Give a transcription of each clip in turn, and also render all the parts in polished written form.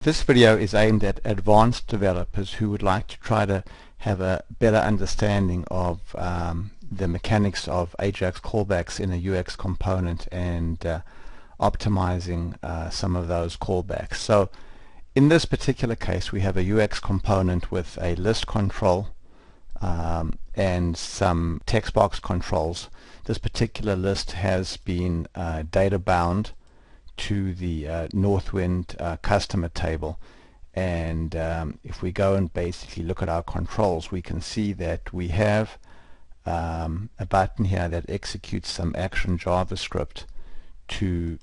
This video is aimed at advanced developers who would like to try to have a better understanding of the mechanics of AJAX callbacks in a UX component and optimizing some of those callbacks. So in this particular case we have a UX component with a list control and some text box controls. This particular list has been data bound to the Northwind customer table, and if we go and basically look at our controls, we can see that we have a button here that executes some action JavaScript to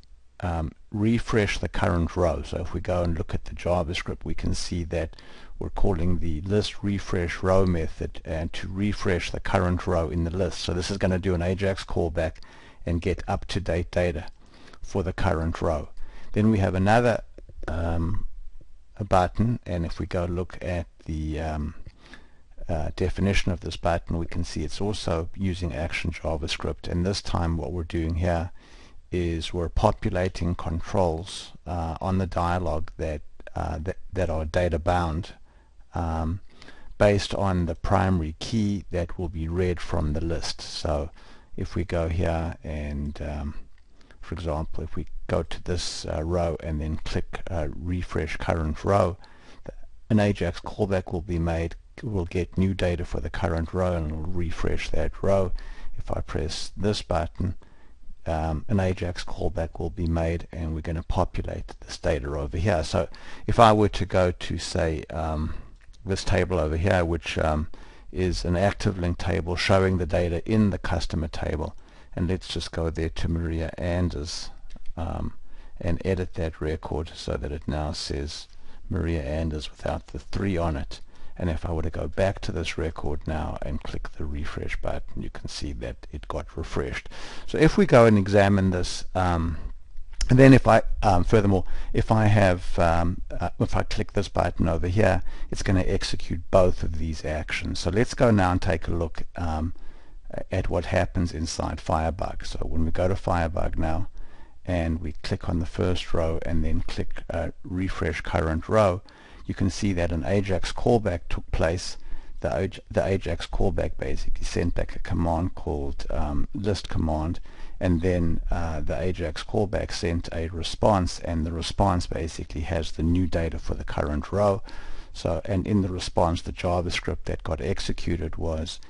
refresh the current row. So if we go and look at the JavaScript, we can see that we're calling the list refresh row method and to refresh the current row in the list. So this is going to do an AJAX callback and get up-to-date data for the current row. Then we have another a button, and if we go look at the definition of this button, we can see it's also using action JavaScript, and this time what we're doing here is we're populating controls on the dialog that are data bound based on the primary key that will be read from the list. So if we go here and for example, if we go to this row and then click refresh current row, an AJAX callback will be made. We'll get new data for the current row and we'll refresh that row. If I press this button, an AJAX callback will be made, and we're going to populate this data over here. So if I were to go to, say, this table over here, which is an active link table showing the data in the customer table, and let's just go there to Maria Anders and edit that record so that it now says Maria Anders without the 3 on it. And if I were to go back to this record now and click the refresh button, you can see that it got refreshed. So if we go and examine this, and then if I furthermore, if I click this button over here, it's going to execute both of these actions. So let's go now and take a look at what happens inside Firebug. So when we go to Firebug now and we click on the first row and then click refresh current row, you can see that an AJAX callback took place. The AJAX callback basically sent back a command called list command, and then the AJAX callback sent a response, and the response basically has the new data for the current row. So, and in the response, the JavaScript that got executed was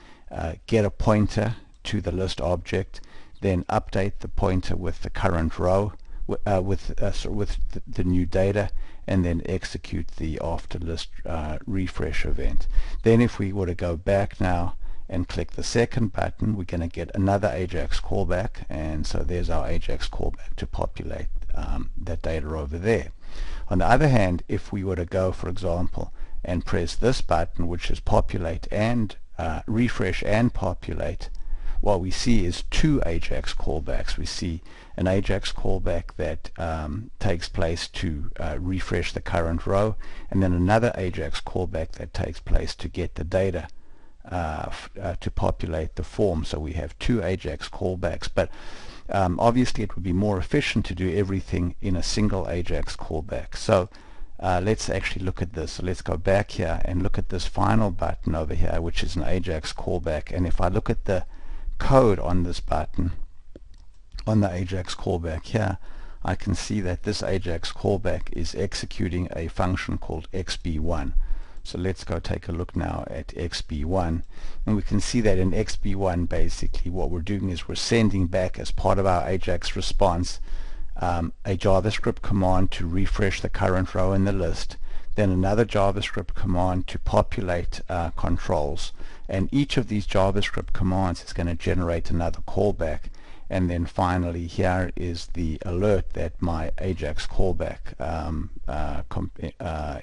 get a pointer to the list object, then update the pointer with the current row with the new data, and then execute the after list refresh event. Then if we were to go back now and click the second button, we're going to get another AJAX callback, and so there's our AJAX callback to populate that data over there. On the other hand, if we were to go, for example, and press this button, which is populate and refresh and populate, what we see is 2 AJAX callbacks. We see an AJAX callback that takes place to refresh the current row, and then another AJAX callback that takes place to get the data to populate the form. So we have 2 AJAX callbacks, but obviously it would be more efficient to do everything in a single AJAX callback. So let's actually look at this. So let's go back here and look at this final button over here, which is an AJAX callback. And if I look at the code on this button, on the AJAX callback here, I can see that this AJAX callback is executing a function called xb1. So let's go take a look now at xb1, and we can see that in xb1 basically what we're doing is we're sending back, as part of our AJAX response, a JavaScript command to refresh the current row in the list, then another JavaScript command to populate controls, and each of these JavaScript commands is going to generate another callback, and then finally here is the alert that my AJAX callback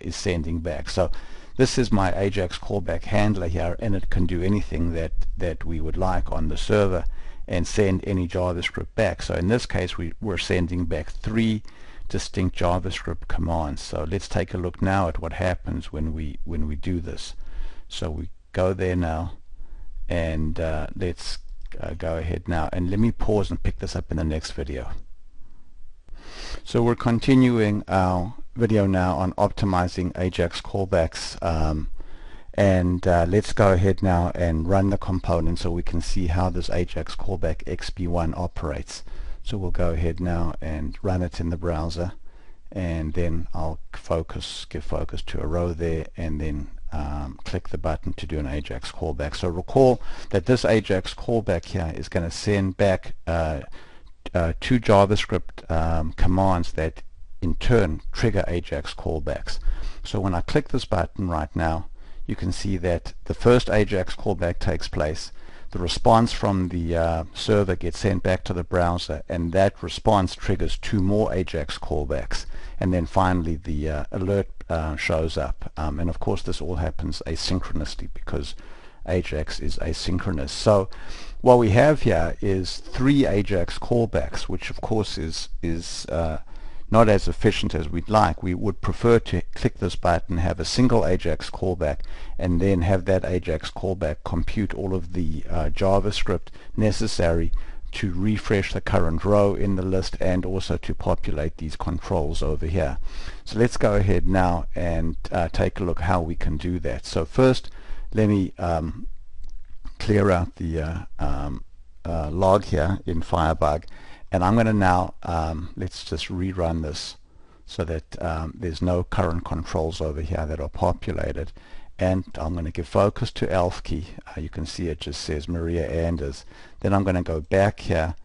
is sending back. So this is my AJAX callback handler here, and it can do anything that we would like on the server and send any JavaScript back. So in this case we're sending back 3 distinct JavaScript commands. So let's take a look now at what happens when we do this. So we go there now, and let's go ahead now, and let me pause and pick this up in the next video. So we're continuing our video now on optimizing Ajax callbacks, and let's go ahead now and run the component so we can see how this Ajax callback XB1 operates. So we'll go ahead now and run it in the browser, and then I'll give focus to a row there, and then click the button to do an Ajax callback. So recall that this Ajax callback here is going to send back two JavaScript commands that in turn trigger Ajax callbacks. So when I click this button right now, you can see that the first Ajax callback takes place. The response from the server gets sent back to the browser, and that response triggers two more Ajax callbacks, and then finally the alert shows up. And of course this all happens asynchronously because Ajax is asynchronous. So what we have here is three Ajax callbacks, which of course is not as efficient as we'd like. We would prefer to click this button, have a single Ajax callback, and then have that Ajax callback compute all of the JavaScript necessary to refresh the current row in the list and also to populate these controls over here. So let's go ahead now and take a look how we can do that. So first, let me clear out the log here in Firebug, and I'm going to now let's just rerun this so that there's no current controls over here that are populated, and I'm going to give focus to elf key. You can see it just says Maria Anders. Then I'm going to go back here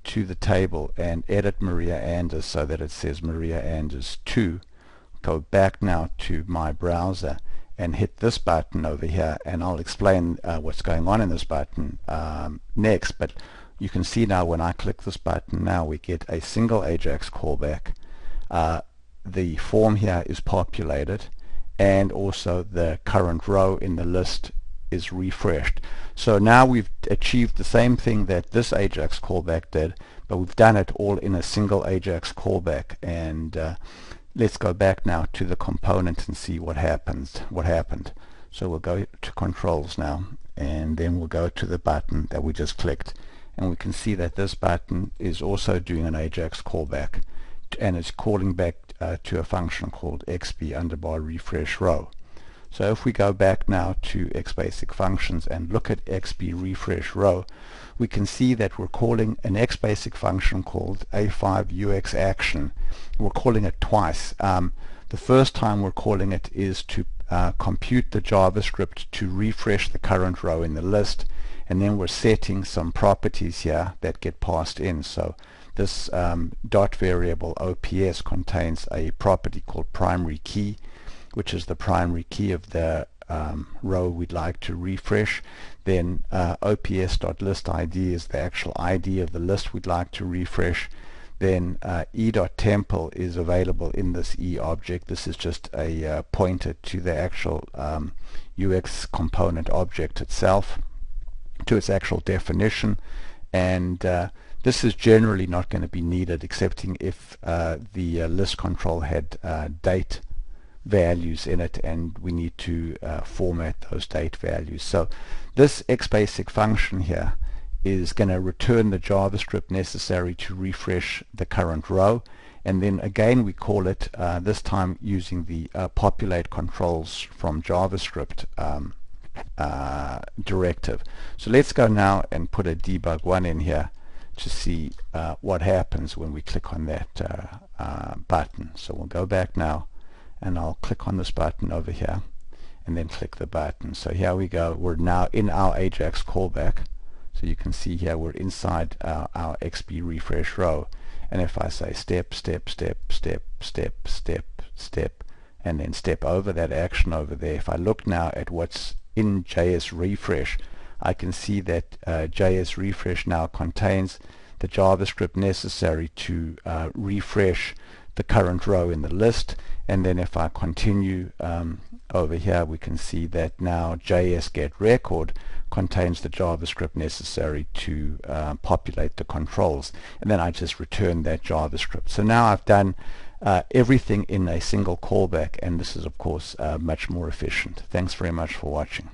to the table and edit Maria Anders so that it says Maria Anders 2. Go back now to my browser and hit this button over here, and I'll explain what's going on in this button next. But you can see now when I click this button now, we get a single Ajax callback. The form here is populated, and also the current row in the list is refreshed. So now we've achieved the same thing that this Ajax callback did, but we've done it all in a single Ajax callback. And let's go back now to the component and see what happened. So we'll go to controls now, and then we'll go to the button that we just clicked, and we can see that this button is also doing an Ajax callback, and it's calling back to a function called xb_refresh_row. So if we go back now to xbasic functions and look at xb_refresh_row, we can see that we're calling an xbasic function called a5uxAction. We're calling it twice. The first time we're calling it is to compute the JavaScript to refresh the current row in the list, and then we're setting some properties here that get passed in. So this dot variable OPS contains a property called primary key, which is the primary key of the row we'd like to refresh. Then ops.listID is the actual ID of the list we'd like to refresh. Then e.temple is available in this e object. This is just a pointer to the actual UX component object itself, to its actual definition, and this is generally not going to be needed, excepting if the list control had date values in it, and we need to format those date values. So this xbasic function here is going to return the JavaScript necessary to refresh the current row, and then again we call it this time using the populate controls from JavaScript directive. So let's go now and put a debug1 in here to see what happens when we click on that button. So we'll go back now, and I'll click on this button over here and then click the button. So here we go, we're now in our Ajax callback. So you can see here we're inside our XB refresh row, and if I say step, step, step, step, step, step, step, and then step over that action over there, if I look now at what's in JS refresh, I can see that JS refresh now contains the JavaScript necessary to refresh the current row in the list. And then if I continue over here, we can see that now JS get record contains the JavaScript necessary to populate the controls, and then I just return that JavaScript. So now I've done everything in a single callback, and this is of course much more efficient. Thanks very much for watching.